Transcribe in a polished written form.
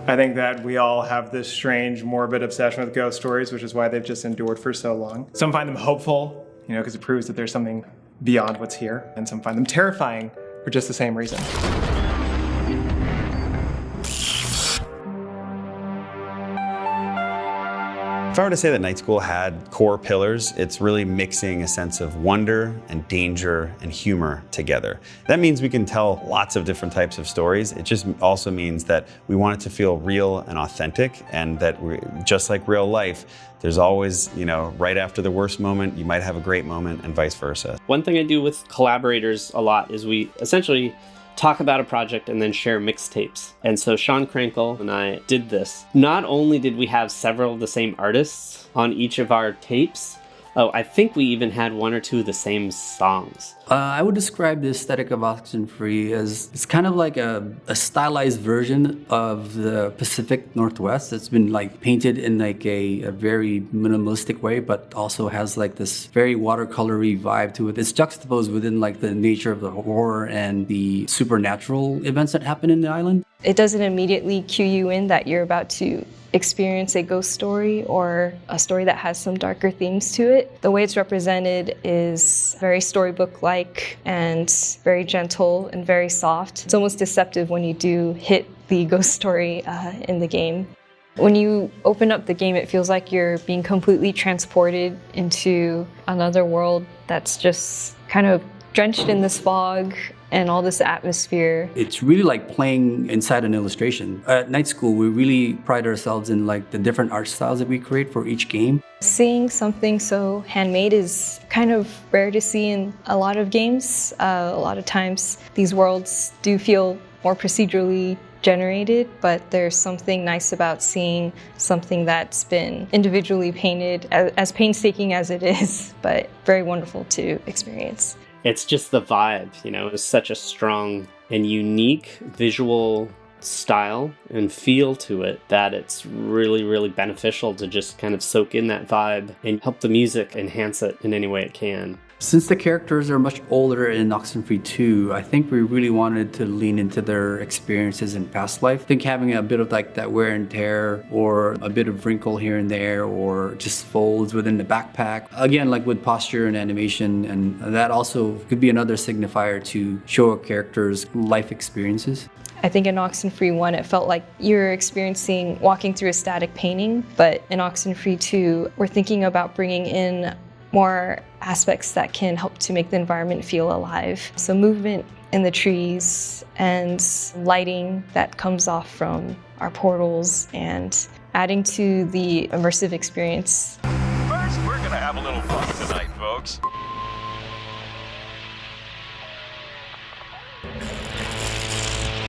I think that we all have this strange, morbid obsession with ghost stories, which is why they've just endured for so long. Some find them hopeful, because it proves that there's something beyond what's here, and some find them terrifying for just the same reason. If I were to say that Night School had core pillars, it's really mixing a sense of wonder and danger and humor together. That means we can tell lots of different types of stories. It just also means that we want it to feel real and authentic, and that just like real life, there's always, right after the worst moment, you might have a great moment, and vice versa. One thing I do with collaborators a lot is we essentially talk about a project and then share mixtapes. And so Sean Krankel and I did this. Not only did we have several of the same artists on each of our tapes, I think we even had one or two of the same songs. I would describe the aesthetic of Oxenfree as it's kind of like a stylized version of the Pacific Northwest. It's been painted in a very minimalistic way, but also has this very watercolory vibe to it. It's juxtaposed within the nature of the horror and the supernatural events that happen in the island. It doesn't immediately cue you in that you're about to experience a ghost story or a story that has some darker themes to it. The way it's represented is very storybook-like and very gentle and very soft. It's almost deceptive when you do hit the ghost story in the game. When you open up the game, it feels like you're being completely transported into another world that's just kind of drenched in this fog and all this atmosphere. It's really like playing inside an illustration. At Night School, we really pride ourselves in the different art styles that we create for each game. Seeing something so handmade is kind of rare to see in a lot of games. A lot of times these worlds do feel more procedurally generated, but there's something nice about seeing something that's been individually painted, as painstaking as it is, but very wonderful to experience. It's just the vibe, it's such a strong and unique visual style and feel to it that it's really, really beneficial to just kind of soak in that vibe and help the music enhance it in any way it can. Since the characters are much older in Oxenfree II, I think we really wanted to lean into their experiences in past life. I think having a bit of that wear and tear, or a bit of wrinkle here and there, or just folds within the backpack. Again, with posture and animation, and that also could be another signifier to show a character's life experiences. I think in Oxenfree I, it felt like you're walking through a static painting, but in Oxenfree II, we're thinking about bringing in more aspects that can help to make the environment feel alive. So movement in the trees and lighting that comes off from our portals and adding to the immersive experience. First, we're gonna have a little fun tonight, folks.